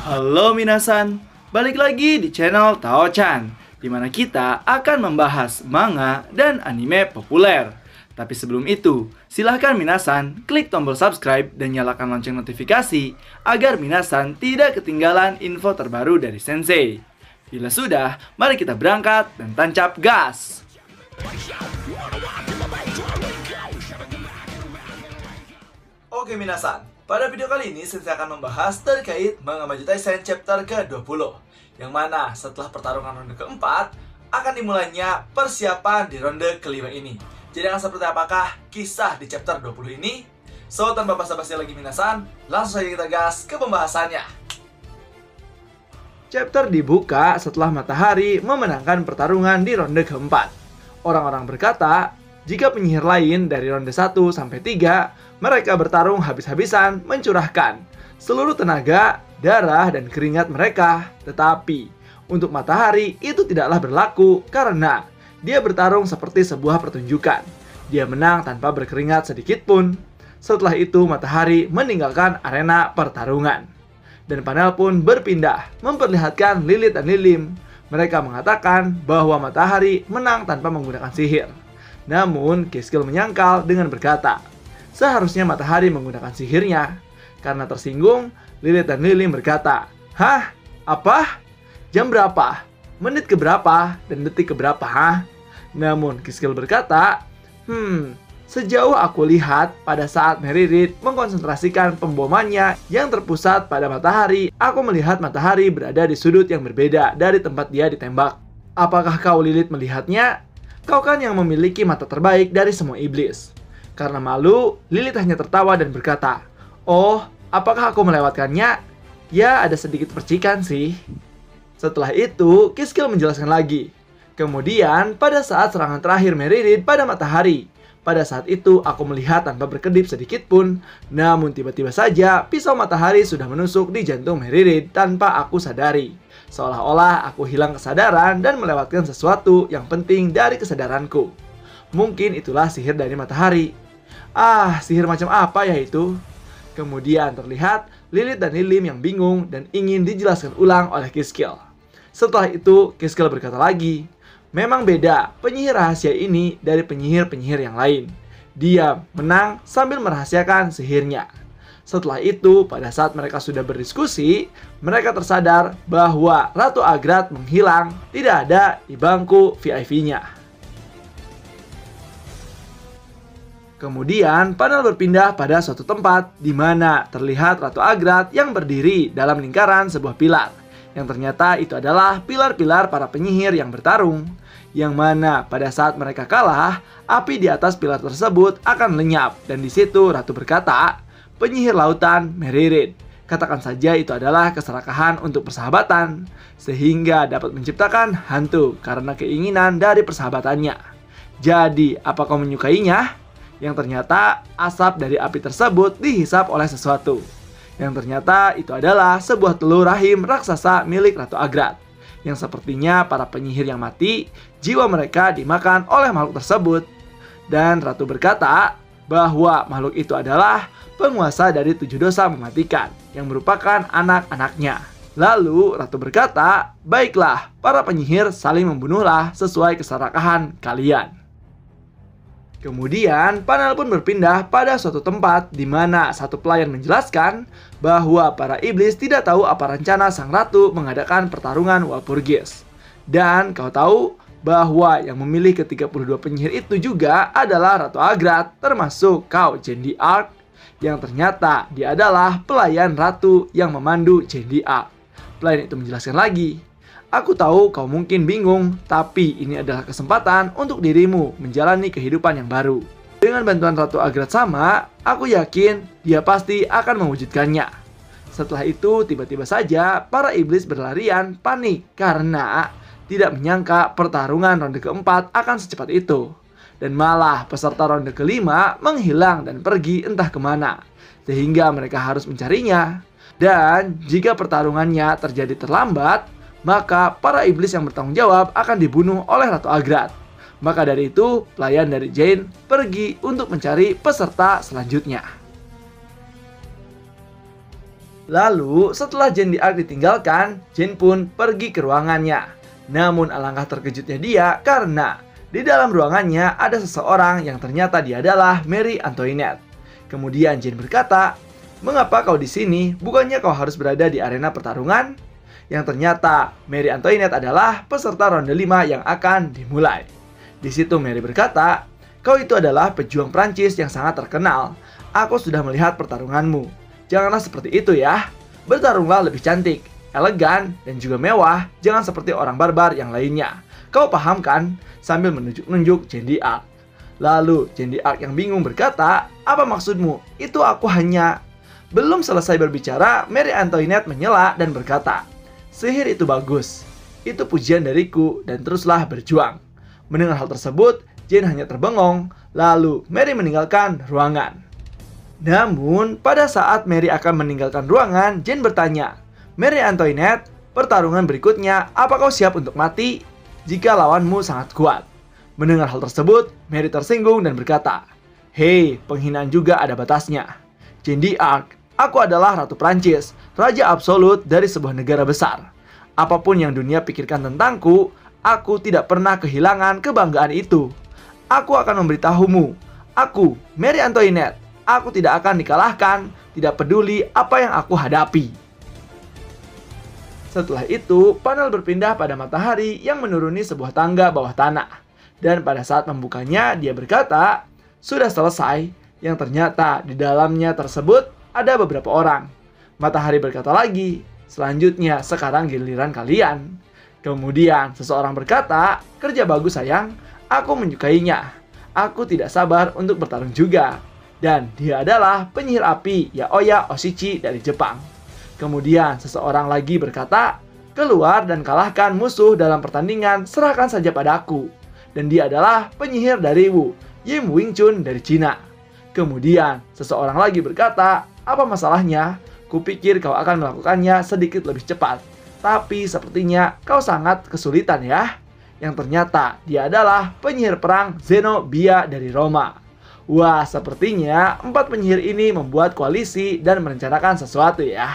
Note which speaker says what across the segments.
Speaker 1: Halo minasan, balik lagi di channel Tao-chan, di mana kita akan membahas manga dan anime populer. Tapi sebelum itu, silahkan minasan klik tombol subscribe dan nyalakan lonceng notifikasi agar minasan tidak ketinggalan info terbaru dari Sensei. Bila sudah, mari kita berangkat dan tancap gas! Oke minasan, pada video kali ini Sensei akan membahas terkait manga Maju Taisen chapter ke-20, yang mana setelah pertarungan ronde keempat akan dimulainya persiapan di ronde kelima ini. Jadi akan seperti apakah kisah di chapter 20 ini? So, tanpa basa-basi lagi minasan, langsung saja kita gas ke pembahasannya. Chapter dibuka setelah Matahari memenangkan pertarungan di ronde keempat. Orang-orang berkata, jika penyihir lain dari ronde 1 sampai 3, mereka bertarung habis-habisan mencurahkan seluruh tenaga, darah, dan keringat mereka. Tetapi, untuk Matahari itu tidaklah berlaku karena dia bertarung seperti sebuah pertunjukan. Dia menang tanpa berkeringat sedikit pun. Setelah itu, Matahari meninggalkan arena pertarungan. Dan panel pun berpindah, memperlihatkan Lilith dan Lilim. Mereka mengatakan bahwa Matahari menang tanpa menggunakan sihir. Namun, Kiskil menyangkal dengan berkata, seharusnya Matahari menggunakan sihirnya. Karena tersinggung, Lilith dan Lilim berkata, "Hah? Apa? Jam berapa? Menit keberapa? Dan detik keberapa, hah?" Namun, Kiskil berkata, sejauh aku lihat pada saat Meririt mengkonsentrasikan pembomannya yang terpusat pada Matahari, aku melihat Matahari berada di sudut yang berbeda dari tempat dia ditembak. Apakah kau, Lilith, melihatnya? Kau kan yang memiliki mata terbaik dari semua iblis. Karena malu, Lilith hanya tertawa dan berkata, "Oh, apakah aku melewatkannya? Ya, ada sedikit percikan sih." Setelah itu, Kiskil menjelaskan lagi. Kemudian, pada saat serangan terakhir Meririt pada Matahari, pada saat itu aku melihat tanpa berkedip sedikit pun, namun tiba-tiba saja pisau Matahari sudah menusuk di jantung Meririt tanpa aku sadari. Seolah-olah aku hilang kesadaran dan melewatkan sesuatu yang penting dari kesadaranku. Mungkin itulah sihir dari Matahari. Ah, sihir macam apa ya itu? Kemudian terlihat Lilith dan Lilim yang bingung dan ingin dijelaskan ulang oleh Kiskil. Setelah itu, Kiskil berkata lagi, memang beda penyihir rahasia ini dari penyihir-penyihir yang lain. Dia menang sambil merahasiakan sihirnya. Setelah itu, pada saat mereka sudah berdiskusi, mereka tersadar bahwa Ratu Agrat menghilang, tidak ada di bangku VIP-nya. Kemudian, panel berpindah pada suatu tempat di mana terlihat Ratu Agrat yang berdiri dalam lingkaran sebuah pilar. Yang ternyata itu adalah pilar-pilar para penyihir yang bertarung. Yang mana pada saat mereka kalah, api di atas pilar tersebut akan lenyap. Dan di situ Ratu berkata, penyihir lautan Meririt. Katakan saja itu adalah keserakahan untuk persahabatan. Sehingga dapat menciptakan hantu karena keinginan dari persahabatannya. Jadi, apa kau menyukainya? Yang ternyata asap dari api tersebut dihisap oleh sesuatu. Yang ternyata itu adalah sebuah telur rahim raksasa milik Ratu Agrat. Yang sepertinya para penyihir yang mati, jiwa mereka dimakan oleh makhluk tersebut. Dan Ratu berkata bahwa makhluk itu adalah penguasa dari 7 dosa mematikan, yang merupakan anak-anaknya. Lalu Ratu berkata, baiklah, para penyihir saling membunuhlah sesuai keserakahan kalian. Kemudian, panel pun berpindah pada suatu tempat di mana satu pelayan menjelaskan bahwa para iblis tidak tahu apa rencana sang ratu mengadakan pertarungan Walpurgis. Dan kau tahu bahwa yang memilih ke-32 penyihir itu juga adalah Ratu Agrat, termasuk kau, Jendi Arc, yang ternyata dia adalah pelayan ratu yang memandu Jendi Arc. Pelayan itu menjelaskan lagi, aku tahu kau mungkin bingung, tapi ini adalah kesempatan untuk dirimu menjalani kehidupan yang baru. Dengan bantuan Ratu Agrat sama, aku yakin dia pasti akan mewujudkannya. Setelah itu, tiba-tiba saja para iblis berlarian panik karena tidak menyangka pertarungan ronde keempat akan secepat itu. Dan malah peserta ronde kelima menghilang dan pergi entah kemana, sehingga mereka harus mencarinya. Dan jika pertarungannya terjadi terlambat, maka para iblis yang bertanggung jawab akan dibunuh oleh Ratu Agrat. Maka dari itu, pelayan dari Jane pergi untuk mencari peserta selanjutnya. Lalu setelah Jin di Arc ditinggalkan, Jin pun pergi ke ruangannya. Namun alangkah terkejutnya dia karena di dalam ruangannya ada seseorang yang ternyata dia adalah Marie Antoinette. Kemudian Jin berkata, "Mengapa kau di sini? Bukannya kau harus berada di arena pertarungan?" Yang ternyata Marie Antoinette adalah peserta ronde 5 yang akan dimulai. Di situ Marie berkata, "Kau itu adalah pejuang Prancis yang sangat terkenal. Aku sudah melihat pertarunganmu. Janganlah seperti itu ya. Bertarunglah lebih cantik, elegan, dan juga mewah. Jangan seperti orang barbar yang lainnya. Kau paham kan?" Sambil menunjuk-nunjuk Jin di Arc. Lalu Jin di Arc yang bingung berkata, "Apa maksudmu? Itu aku hanya..." Belum selesai berbicara, Marie Antoinette menyela dan berkata, "Sihir itu bagus. Itu pujian dariku dan teruslah berjuang." Mendengar hal tersebut, Jin hanya terbengong. Lalu Marie meninggalkan ruangan. Namun, pada saat Marie akan meninggalkan ruangan, Jin bertanya, "Marie Antoinette, pertarungan berikutnya, apa kau siap untuk mati jika lawanmu sangat kuat?" Mendengar hal tersebut, Marie tersinggung dan berkata, "Hei, penghinaan juga ada batasnya. Jin di Arc, aku adalah Ratu Prancis, raja absolut dari sebuah negara besar. Apapun yang dunia pikirkan tentangku, aku tidak pernah kehilangan kebanggaan itu. Aku akan memberitahumu, aku, Marie Antoinette, aku tidak akan dikalahkan, tidak peduli apa yang aku hadapi." Setelah itu, panel berpindah pada matahari yang menuruni sebuah tangga bawah tanah. Dan pada saat membukanya, dia berkata, "Sudah selesai," yang ternyata di dalamnya tersebut ada beberapa orang. Matahari berkata lagi, "Selanjutnya, sekarang giliran kalian." Kemudian, seseorang berkata, "Kerja bagus sayang, aku menyukainya. Aku tidak sabar untuk bertarung juga." Dan dia adalah penyihir api Yaoya Oshichi dari Jepang. Kemudian seseorang lagi berkata, "Keluar dan kalahkan musuh dalam pertandingan, serahkan saja padaku." Dan dia adalah penyihir dari Wu, Yim Wing Chun dari Cina. Kemudian seseorang lagi berkata, "Apa masalahnya? Kupikir kau akan melakukannya sedikit lebih cepat. Tapi sepertinya kau sangat kesulitan ya." Yang ternyata dia adalah penyihir perang Zenobia dari Roma. Wah, sepertinya 4 penyihir ini membuat koalisi dan merencanakan sesuatu ya.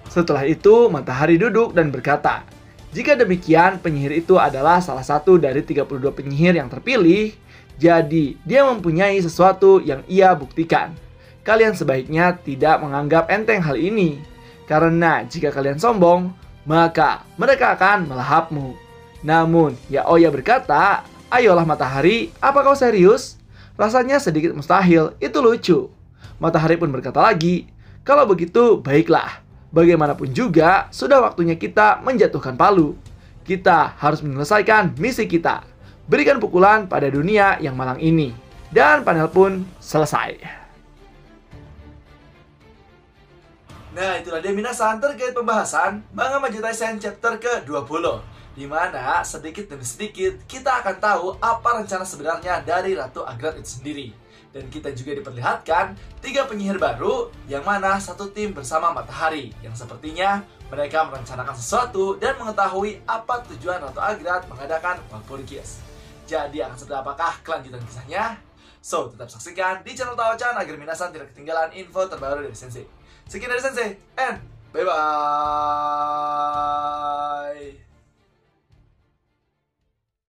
Speaker 1: Setelah itu, matahari duduk dan berkata, "Jika demikian, penyihir itu adalah salah satu dari 32 penyihir yang terpilih, jadi dia mempunyai sesuatu yang ia buktikan. Kalian sebaiknya tidak menganggap enteng hal ini, karena jika kalian sombong, maka mereka akan melahapmu." Namun, Yaoya berkata, "Ayolah matahari, apa kau serius? Rasanya sedikit mustahil, itu lucu." Matahari pun berkata lagi, "Kalau begitu, baiklah. Bagaimanapun juga, sudah waktunya kita menjatuhkan palu. Kita harus menyelesaikan misi kita. Berikan pukulan pada dunia yang malang ini." Dan panel pun selesai. Nah, itulah dia minasan terkait pembahasan Manga Majitai Sen chapter ke-20. Di mana sedikit demi sedikit kita akan tahu apa rencana sebenarnya dari Ratu Agrat itu sendiri. Dan kita juga diperlihatkan 3 penyihir baru yang mana satu tim bersama Matahari, yang sepertinya mereka merencanakan sesuatu dan mengetahui apa tujuan Ratu Agrat mengadakan Walpurgis. Jadi akan seperti apakah kelanjutan kisahnya? So, tetap saksikan di channel Tao-chan agar minasan tidak ketinggalan info terbaru dari Sensei. Sekian dari Sensei, and bye-bye!